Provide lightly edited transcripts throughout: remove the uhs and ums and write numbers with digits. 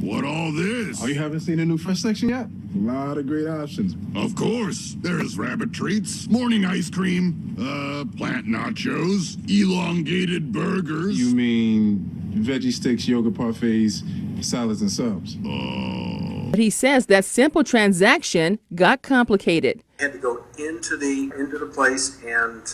What all this? Oh, you haven't seen the new fresh section yet? A lot of great options. Of course. There's rabbit treats, morning ice cream, plant nachos, elongated burgers. You mean veggie sticks, yogurt parfaits, salads, and subs? Oh. But he says that simple transaction got complicated. Had to go into the place and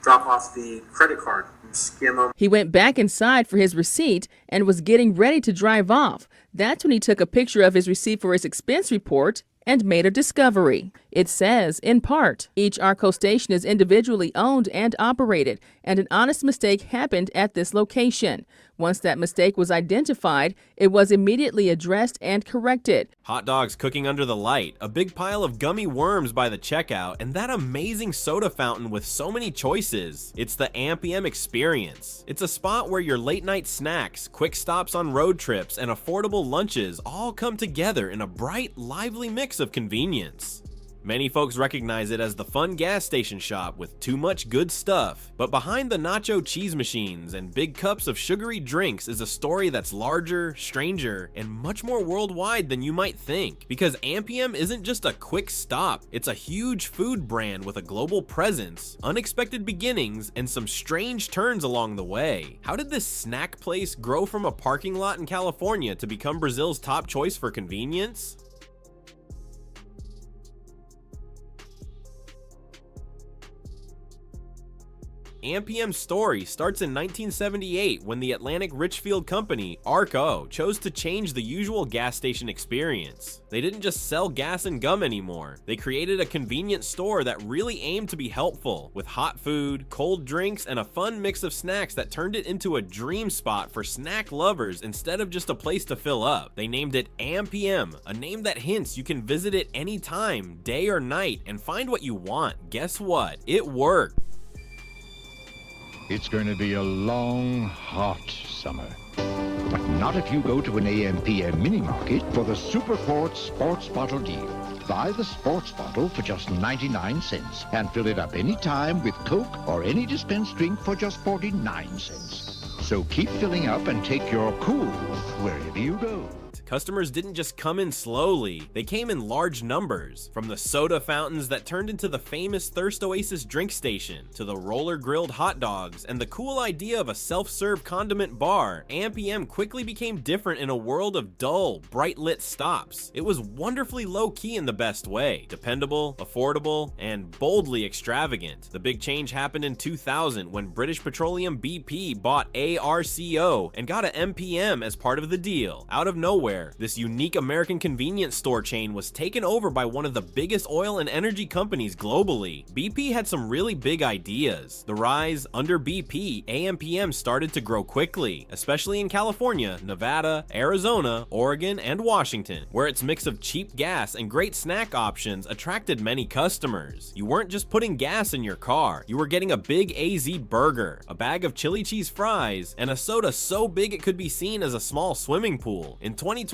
drop off the credit card, skim them. He went back inside for his receipt and was getting ready to drive off. That's when he took a picture of his receipt for his expense report and made a discovery. It says, in part, each ARCO station is individually owned and operated, and an honest mistake happened at this location. Once that mistake was identified, it was immediately addressed and corrected. Hot dogs cooking under the light, a big pile of gummy worms by the checkout, and that amazing soda fountain with so many choices. It's the AMPM experience. It's a spot where your late night snacks, quick stops on road trips, and affordable lunches all come together in a bright, lively mix of convenience. Many folks recognize it as the fun gas station shop with too much good stuff, but behind the nacho cheese machines and big cups of sugary drinks is a story that's larger, stranger, and much more worldwide than you might think. Because AMPM isn't just a quick stop, it's a huge food brand with a global presence, unexpected beginnings, and some strange turns along the way. How did this snack place grow from a parking lot in California to become Brazil's top choice for convenience? AMPM's story starts in 1978 when the Atlantic Richfield Company, ARCO, chose to change the usual gas station experience. They didn't just sell gas and gum anymore. They created a convenient store that really aimed to be helpful, with hot food, cold drinks, and a fun mix of snacks that turned it into a dream spot for snack lovers instead of just a place to fill up. They named it AMPM, a name that hints you can visit it anytime, day or night, and find what you want. Guess what? It worked. It's going to be a long, hot summer. But not if you go to an AMPM mini market for the Super Quart Sports Bottle deal. Buy the sports bottle for just 99 cents and fill it up anytime with Coke or any dispensed drink for just 49 cents. So keep filling up and take your cool wherever you go. Customers didn't just come in slowly, they came in large numbers. From the soda fountains that turned into the famous Thirst Oasis drink station, to the roller-grilled hot dogs, and the cool idea of a self-serve condiment bar, AMPM quickly became different in a world of dull, bright-lit stops. It was wonderfully low-key in the best way, dependable, affordable, and boldly extravagant. The big change happened in 2000 when British Petroleum BP bought ARCO and got an MPM as part of the deal. Out of nowhere, this unique American convenience store chain was taken over by one of the biggest oil and energy companies globally. BP had some really big ideas. The rise under BP, AMPM started to grow quickly, especially in California, Nevada, Arizona, Oregon, and Washington, where its mix of cheap gas and great snack options attracted many customers. You weren't just putting gas in your car, you were getting a big AZ burger, a bag of chili cheese fries, and a soda so big it could be seen as a small swimming pool. In 2022,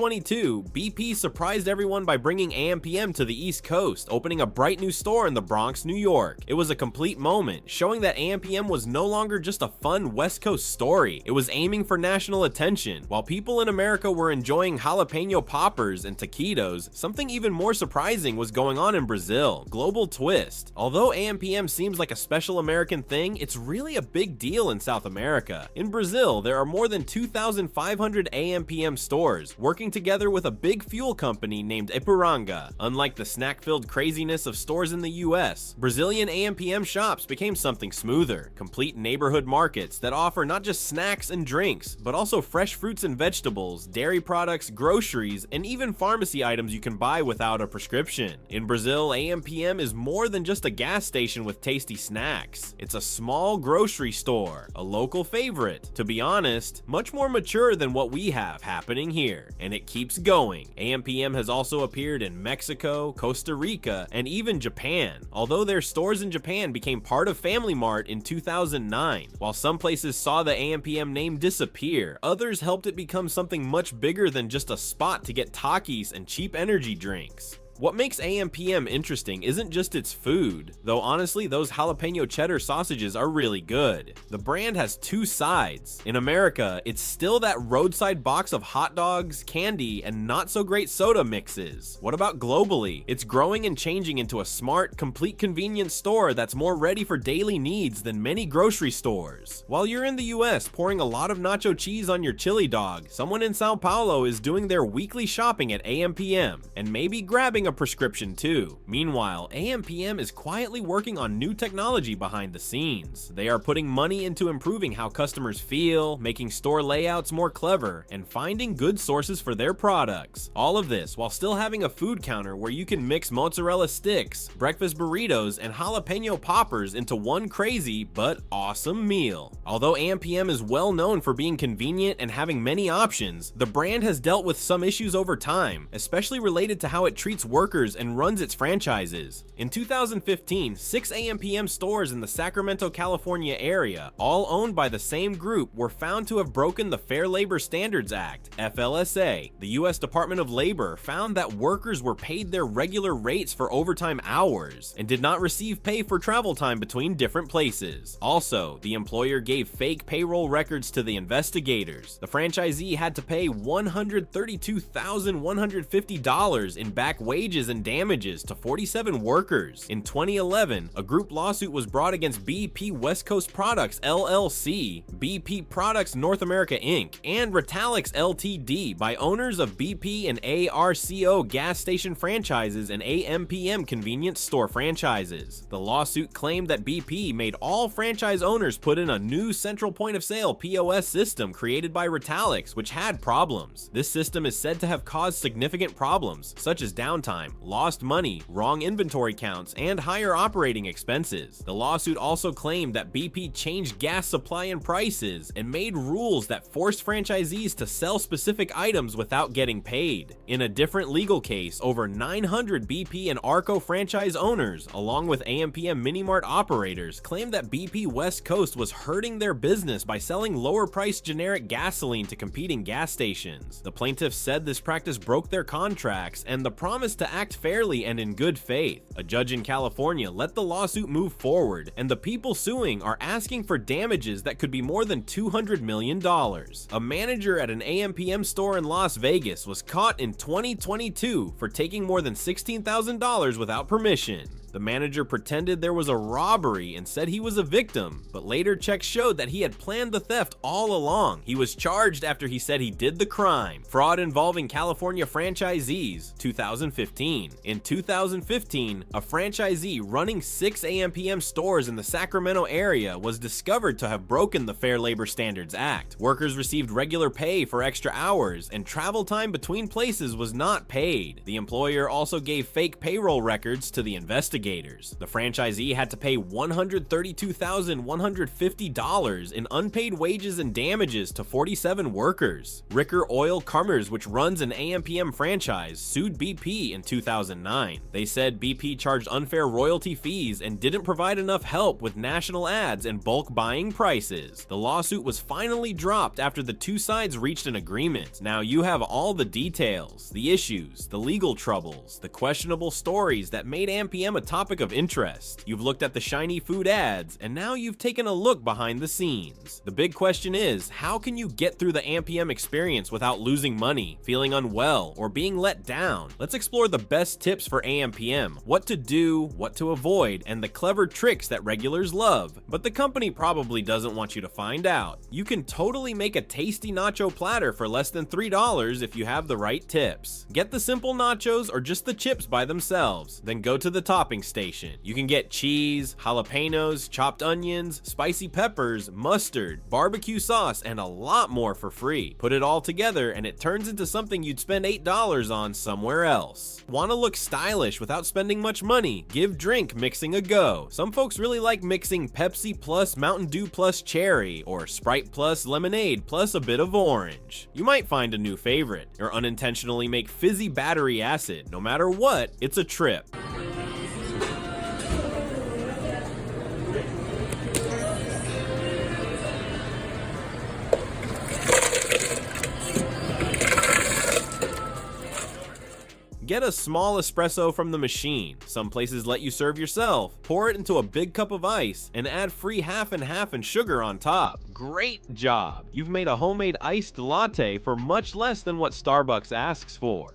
BP surprised everyone by bringing AMPM to the East Coast, opening a bright new store in the Bronx, New York. It was a complete moment, showing that AMPM was no longer just a fun West Coast story. It was aiming for national attention. While people in America were enjoying jalapeno poppers and taquitos, something even more surprising was going on in Brazil. Global twist. Although AMPM seems like a special American thing, it's really a big deal in South America. In Brazil, there are more than 2,500 AMPM stores, working together with a big fuel company named Ipiranga. Unlike the snack-filled craziness of stores in the US, Brazilian AMPM shops became something smoother, complete neighborhood markets that offer not just snacks and drinks, but also fresh fruits and vegetables, dairy products, groceries, and even pharmacy items you can buy without a prescription. In Brazil, AMPM is more than just a gas station with tasty snacks. It's a small grocery store, a local favorite. To be honest, much more mature than what we have happening here. And it keeps going. AMPM has also appeared in Mexico, Costa Rica, and even Japan, although their stores in Japan became part of Family Mart in 2009. While some places saw the AMPM name disappear, others helped it become something much bigger than just a spot to get Takis and cheap energy drinks. What makes AMPM interesting isn't just its food, though honestly those jalapeno cheddar sausages are really good. The brand has two sides. In America, it's still that roadside box of hot dogs, candy, and not so great soda mixes. What about globally? It's growing and changing into a smart, complete convenience store that's more ready for daily needs than many grocery stores. While you're in the US pouring a lot of nacho cheese on your chili dog, someone in Sao Paulo is doing their weekly shopping at AMPM, and maybe grabbing a prescription too. Meanwhile, AMPM is quietly working on new technology behind the scenes. They are putting money into improving how customers feel, making store layouts more clever, and finding good sources for their products. All of this while still having a food counter where you can mix mozzarella sticks, breakfast burritos, and jalapeno poppers into one crazy but awesome meal. Although AMPM is well known for being convenient and having many options, the brand has dealt with some issues over time, especially related to how it treats workers and runs its franchises. In 2015, 6 AMPM stores in the Sacramento, California area, all owned by the same group, were found to have broken the Fair Labor Standards Act, FLSA. The US Department of Labor found that workers were paid their regular rates for overtime hours and did not receive pay for travel time between different places. Also, the employer gave fake payroll records to the investigators. The franchisee had to pay $132,150 in back wages and damages to 47 workers. In 2011, a group lawsuit was brought against BP West Coast Products LLC, BP Products North America Inc., and Retalix Ltd. by owners of BP and ARCO gas station franchises and AMPM convenience store franchises. The lawsuit claimed that BP made all franchise owners put in a new central point of sale POS system created by Retalix, which had problems. This system is said to have caused significant problems, such as downtime, lost money, wrong inventory counts, and higher operating expenses. The lawsuit also claimed that BP changed gas supply and prices and made rules that forced franchisees to sell specific items without getting paid. In a different legal case, over 900 BP and ARCO franchise owners, along with AMPM Minimart operators, claimed that BP West Coast was hurting their business by selling lower-priced generic gasoline to competing gas stations. The plaintiffs said this practice broke their contracts and the promise to act fairly and in good faith. A judge in California let the lawsuit move forward, and the people suing are asking for damages that could be more than $200 million. A manager at an AMPM store in Las Vegas was caught in 2022 for taking more than $16,000 without permission. The manager pretended there was a robbery and said he was a victim, but later checks showed that he had planned the theft all along. He was charged after he said he did the crime. Fraud involving California franchisees, 2015. In 2015, a franchisee running 6 AMPM stores in the Sacramento area was discovered to have broken the Fair Labor Standards Act. Workers received regular pay for extra hours, and travel time between places was not paid. The employer also gave fake payroll records to the investigators. The franchisee had to pay $132,150 in unpaid wages and damages to 47 workers. Ricker Oil Commerce, which runs an AMPM franchise, sued BP in 2009. They said BP charged unfair royalty fees and didn't provide enough help with national ads and bulk buying prices. The lawsuit was finally dropped after the two sides reached an agreement. Now you have all the details, the issues, the legal troubles, the questionable stories that made AMPM a topic of interest. You've looked at the shiny food ads, and now you've taken a look behind the scenes. The big question is, how can you get through the AMPM experience without losing money, feeling unwell, or being let down? Let's explore the best tips for AMPM, what to do, what to avoid, and the clever tricks that regulars love, but the company probably doesn't want you to find out. You can totally make a tasty nacho platter for less than $3 if you have the right tips. Get the simple nachos or just the chips by themselves, then go to the topping station. You can get cheese, jalapenos, chopped onions, spicy peppers, mustard, barbecue sauce, and a lot more for free. Put it all together and it turns into something you'd spend $8 on somewhere else. Want to look stylish without spending much money? Give drink mixing a go. Some folks really like mixing Pepsi plus Mountain Dew plus cherry, or Sprite plus lemonade plus a bit of orange. You might find a new favorite, or unintentionally make fizzy battery acid. No matter what, it's a trip. Get a small espresso from the machine. Some places let you serve yourself. Pour it into a big cup of ice and add free half and half and sugar on top. Great job! You've made a homemade iced latte for much less than what Starbucks asks for.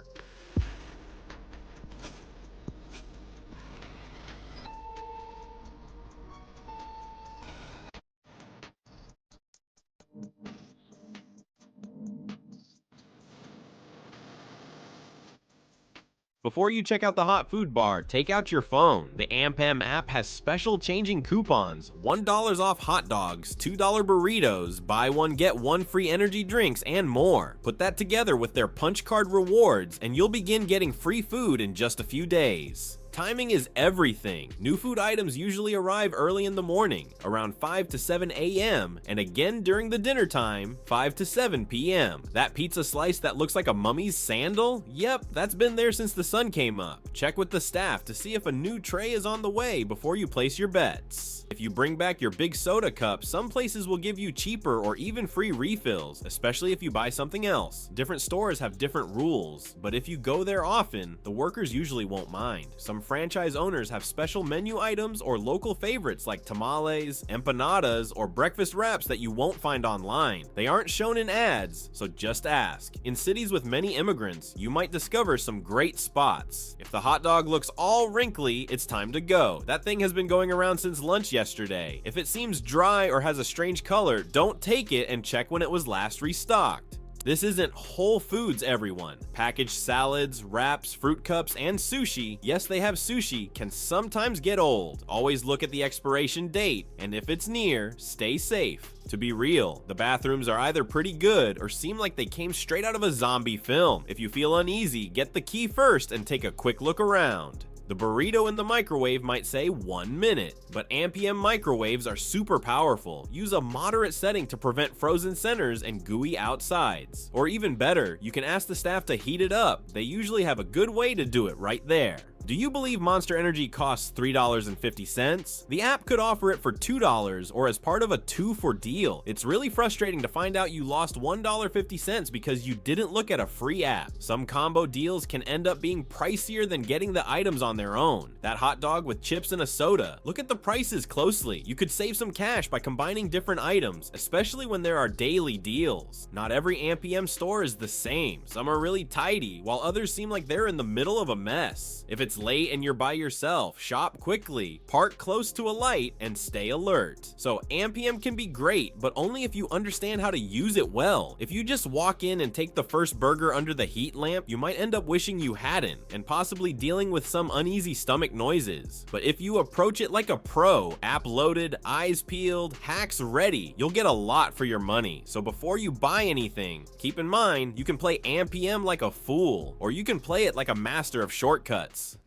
Before you check out the hot food bar, take out your phone. The AMPM app has special changing coupons, $1 off hot dogs, $2 burritos, buy one get one free energy drinks, and more. Put that together with their punch card rewards and you'll begin getting free food in just a few days. Timing is everything. New food items usually arrive early in the morning, around 5 to 7 a.m., and again during the dinner time, 5 to 7 p.m. That pizza slice that looks like a mummy's sandal? Yep, that's been there since the sun came up. Check with the staff to see if a new tray is on the way before you place your bets. If you bring back your big soda cup, some places will give you cheaper or even free refills, especially if you buy something else. Different stores have different rules, but if you go there often, the workers usually won't mind. Some franchise owners have special menu items or local favorites like tamales, empanadas, or breakfast wraps that you won't find online. They aren't shown in ads, so just ask. In cities with many immigrants, you might discover some great spots. If the hot dog looks all wrinkly, it's time to go. That thing has been going around since lunch yesterday. If it seems dry or has a strange color, don't take it and check when it was last restocked. This isn't Whole Foods, everyone. Packaged salads, wraps, fruit cups, and sushi, yes, they have sushi, can sometimes get old. Always look at the expiration date, and if it's near, stay safe. To be real, the bathrooms are either pretty good or seem like they came straight out of a zombie film. If you feel uneasy, get the key first and take a quick look around. The burrito in the microwave might say 1 minute, but AMPM microwaves are super powerful. Use a moderate setting to prevent frozen centers and gooey outsides. Or even better, you can ask the staff to heat it up. They usually have a good way to do it right there. Do you believe Monster Energy costs $3.50? The app could offer it for $2 or as part of a 2-for deal. It's really frustrating to find out you lost $1.50 because you didn't look at a free app. Some combo deals can end up being pricier than getting the items on their own. That hot dog with chips and a soda. Look at the prices closely. You could save some cash by combining different items, especially when there are daily deals. Not every AMPM store is the same. Some are really tidy, while others seem like they're in the middle of a mess. If it's late and you're by yourself, shop quickly, park close to a light, and stay alert. So AMPM can be great, but only if you understand how to use it well. If you just walk in and take the first burger under the heat lamp, you might end up wishing you hadn't, and possibly dealing with some uneasy stomach noises. But if you approach it like a pro, app loaded, eyes peeled, hacks ready, you'll get a lot for your money. So before you buy anything, keep in mind, you can play AMPM like a fool, or you can play it like a master of shortcuts.